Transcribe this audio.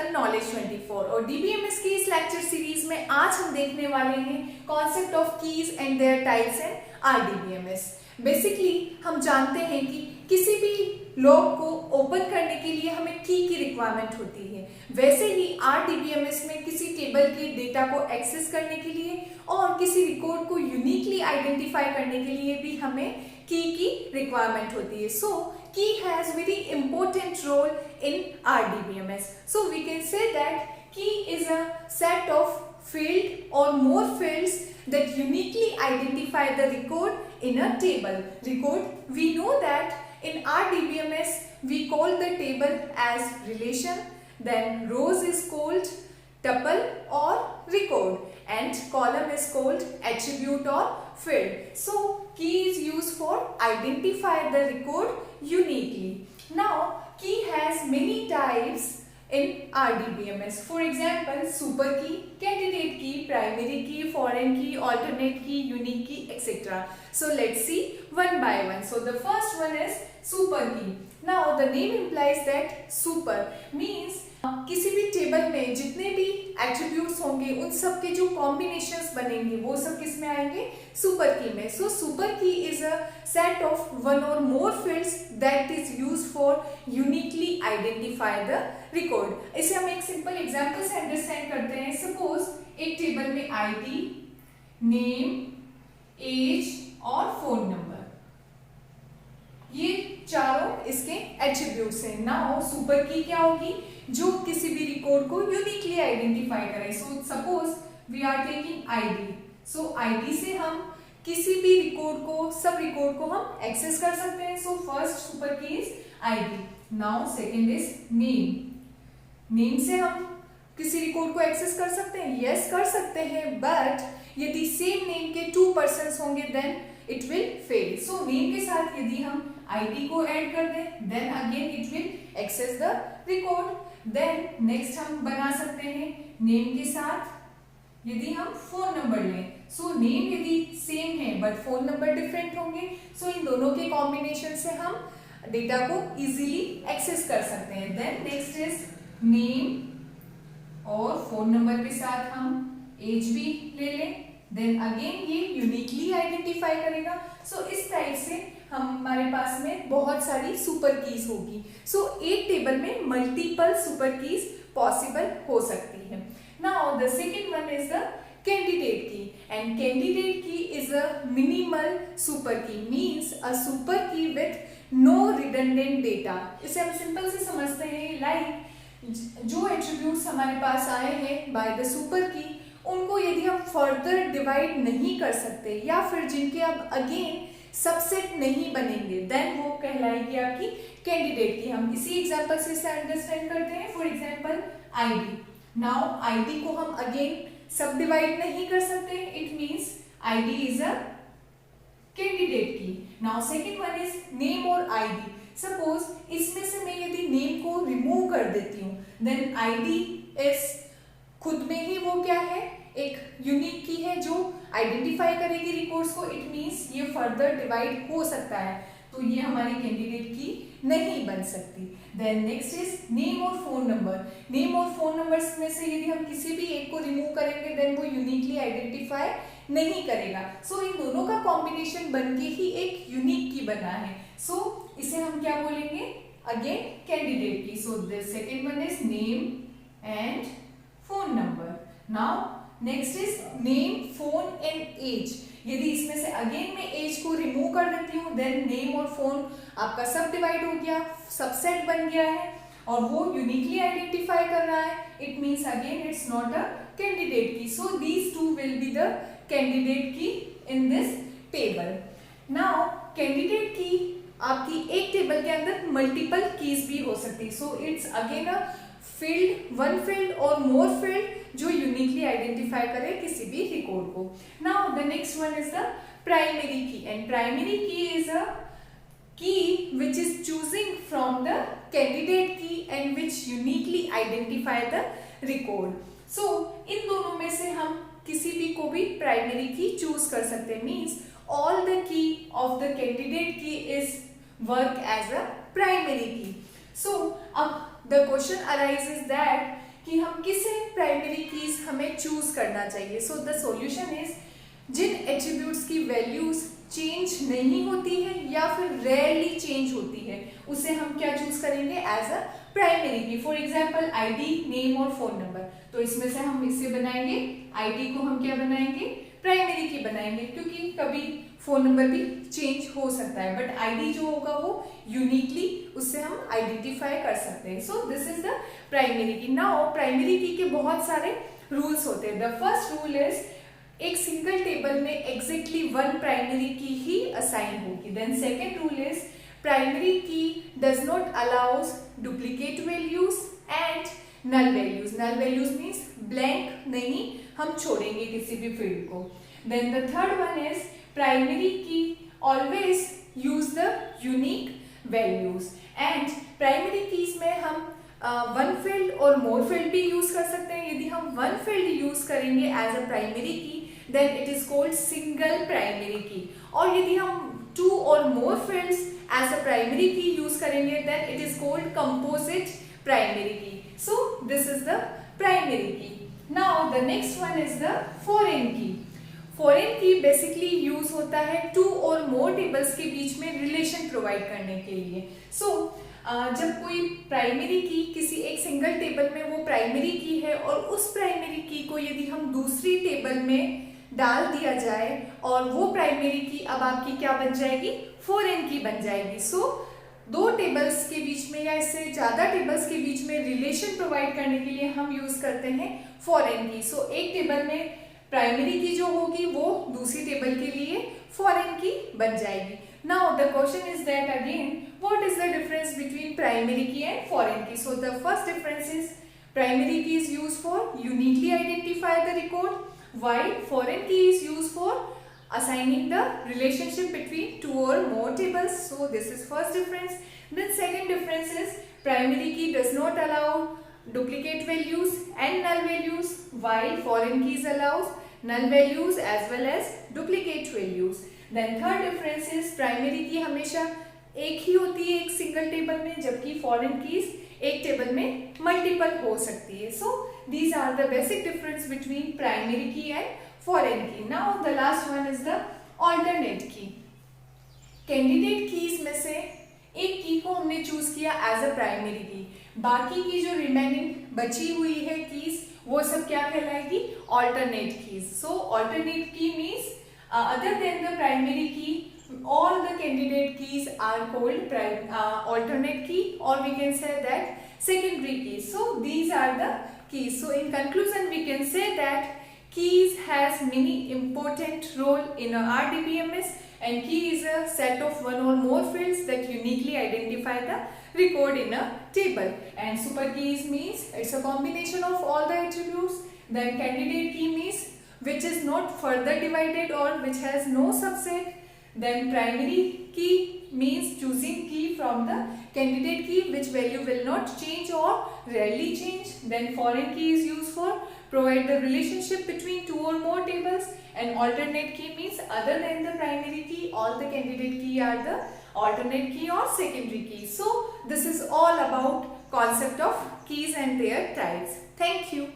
Channel knowledge 24 और DBMS की इस लेक्चर सीरीज में आज हम देखने वाले हैं concept of keys and there types in RDBMS. Basically हम जानते हैं कि किसी भी लॉक को ओपन करने के लिए हमें की रिक्वायरमेंट होती है। वैसे ही आरडीबीएमएस में किसी टेबल के डेटा को एक्सेस करने के लिए और किसी रिकॉर्ड को यूनिकली आइडेंटिफाई करने के लिए भी हमें की रिक्वायरमेंट होती है। सो key has very important role in RDBMS. So we can say that key is a set of field or more fields that uniquely identify the record in a table. Record, we know that in RDBMS we call the table as relation, then rows is called tuple or record and column is called attribute or field. So key is used for identify the record uniquely. Now key has many types in RDBMS. For example, super key, candidate key, primary key, foreign key, alternate key, unique key, etc. So let's see one by one. So the first one is super key. Now the name implies that super means किसी भी table में जितने भी attributes होंगे उन सब के जो कॉम्बिनेशंस बनेंगे वो सब किस में आएंगे, सुपर की में। So super key is a set of one or more fields that is used for uniquely identify the record. इसे हम एक सिंपल एग्जांपल से अंडरस्टैंड करते हैं। सपोज एक टेबल में आईडी, नेम, एज और फोन नंबर, ये चारों इसके एट्रीब्यूट्स हैं। नाउ सुपर की क्या होगी, जो किसी भी रिकॉर्ड को यूनिकली आइडेंटिफाई करे। So suppose we are taking ID, so ID से हम किसी भी रिकॉर्ड को, सब रिकॉर्ड को हम एक्सेस कर सकते हैं। So first super key is ID. Now second is name. Name से हम किसी रिकॉर्ड को एक्सेस कर सकते हैं, यस कर सकते हैं, बट यदि सेम नेम के 2 पर्सन्स होंगे then it will fail. So name के साथ यदि हम आईडी को ऐड कर दें then again it will access the record. Then next हम बना सकते हैं नेम के साथ यदि हम फोन नंबर लें। सो नेम यदि सेम है बट फोन नंबर डिफरेंट होंगे, सो इन दोनों के कॉम्बिनेशन से हम डेटा को इजीली एक्सेस कर सकते हैं। देन नेक्स्ट इज नेम और फोन नंबर के साथ हम एज भी ले लें, देन अगेन ये यूनिकली आइडेंटिफाई करेगा। सो इस टाइप से हमारे पास में बहुत सारी सुपर कीज होगी। सो एक टेबल में मल्टीपल सुपर कीज पॉसिबल हो सकती है। Now the second one is the candidate की एंड कैंडिडेट की इज अ मिनिमल सुपर की, मींस अ सुपर की विथ नो रिडंडेंट डेटा। इसे हम सिंपल से समझते हैं लाइक जो एट्रीब्यूट्स हमारे पास आए हैं बाय द सुपर की, उनको यदि हम फर्दर डिवाइड नहीं कर सकते या फिर जिनके अब अगेन सबसेट नहीं बनेंगे देन वो कहलाएगी आपकी कैंडिडेट की। हम इसी एग्जांपल से इसे अंडरस्टैंड करते हैं। For example ID. Now ID को हम अगेन सब डिवाइड नहीं कर सकते, it means ID is a candidate key. Now second one is name और आईडी। सपोज इसमें से मैं यदि नेम को रिमूव कर देती हूँ देन आईडी इज खुद में ही वो क्या है, एक यूनिक की है जो आइडेंटिफाई करेगी रिकॉर्ड्स को। इट मींस ये फर्दर डिवाइड हो सकता है, तो ये हमारी कैंडिडेट की नहीं बन सकती। देन नेक्स्ट इज नेम और फोन नंबर। नेम और फोन नंबर्स में से यदि हम किसी भी एक को रिमूव करेंगे देन वो यूनिकली आइडेंटिफाई नहीं करेगा। सो इन दोनों का कॉम्बिनेशन बनके ही एक यूनिक की बना है। सो इसे हम क्या बोलेंगे, अगेन कैंडिडेट की। So the second one is name and phone number. Now next is name, phone and age. यदि इसमें से अगेन मैं एज को रिमूव कर देती हूँ देन नेम और फोन आपका सब डिवाइड हो गया, सबसेट बन गया है और वो यूनिकली आइडेंटिफाई कर रहा है। It means again it's not a candidate की। So these two will be the candidate key in this table. Now candidate key आपकी एक टेबल के अंदर मल्टीपल कीज भी हो सकती है। So it's again a field, one field और मोर फील्ड जो यूनिकली आइडेंटिफाई करे किसी भी रिकॉर्ड को। Now the next one is the primary key and primary key is अ की which is choosing from the candidate key and which uniquely identify the record. So इन दोनों में से हम किसी भी को भी प्राइमरी की चूज कर सकते हैं, means all the key of the candidate key is work as a primary key. So अब the question arises that कि हम किसे प्राइमरी कीज हमें चूज करना चाहिए। सो द सॉल्यूशन इज जिन एट्रीब्यूट्स की वैल्यूज चेंज नहीं होती है या फिर रेयरली चेंज होती है उसे हम क्या चूज करेंगे एज अ प्राइमरी की। फॉर एग्जाम्पल आईडी, नेम और फोन नंबर। तो इसमें से हम इसे बनाएंगे, आईडी को हम क्या बनाएंगे, प्राइमरी की बनाएंगे, क्योंकि कभी फोन नंबर भी चेंज हो सकता है बट आईडी जो होगा वो यूनिकली उससे हम आइडेंटिफाई कर सकते हैं। So this is the primary key. Now primary key के बहुत सारे रूल्स होते हैं। द फर्स्ट रूल इज एक सिंगल टेबल में एग्जैक्टली वन प्राइमरी की ही असाइन होगी। Then second rule is primary key does not allows duplicate values and null values. Null values means blank नहीं हम छोड़ेंगे किसी भी फील्ड को। Then the third one is primary key always use the unique values and primary keys में हम one field और मोर field भी यूज कर सकते हैं। यदि हम वन फील्ड यूज करेंगे as a primary key then it is called single primary key, और यदि हम two or more fields as a primary key use करेंगे then it is called composite primary key. So this is the primary key. Now the next one is the foreign key. Foreign key basically use होता है to or more tables के बीच में relation provide करने के लिए। सो जब कोई primary की किसी एक सिंगल टेबल में वो प्राइमरी की है और उस प्राइमरी की को यदि हम दूसरी टेबल में डाल दिया जाए और वो प्राइमरी की अब आपकी क्या बन जाएगी, फॉरेन की बन जाएगी। सो दो टेबल्स के बीच में या इससे ज्यादा टेबल्स के बीच में रिलेशन प्रोवाइड करने के लिए हम यूज करते हैं फॉरेन की। सो एक टेबल में प्राइमरी की जो होगी वो दूसरी टेबल के लिए फॉरेन की बन जाएगी। Now the question is that again what is the difference between primary key and foreign key. So the first difference is primary key is used for uniquely identify the record while foreign key is used for assigning the relationship between two or more tables. So this is first difference. Then second difference is primary key does not allow duplicate values and null values while foreign keys allows null values as well as duplicate values. Then third difference is primary key हमेशा एक ही होती है एक single table में, जबकि foreign keys एक table में multiple हो सकती है। So these are the basic difference between primary key and foreign key. Now the last one is the alternate key. Candidate keys में से एक की को हमने चूज किया एज अ प्राइमरी की, बाकी की जो रिमेनिंग बची हुई है कीज वो सब क्या कहलाएगी, ऑल्टरनेट कीज। सो ऑल्टरनेट की means other than the primary key all the candidate keys are called alternate key, or we can say that secondary keys. So these are the keys. So in conclusion we can say that keys has many important role in our RDBMS, and key is a set of one or more fields that uniquely identify the record in a table. And super keys means it's a combination of all the attributes. Then candidate key means which is not further divided or which has no subset. Then primary key means choosing key from the candidate key which value will not change or rarely change. Then foreign key is used for provide the relationship between two or more tables, and alternate key means other than the primary key all the candidate key are the alternate key or secondary key. So this is all about concept of keys and their types. Thank you.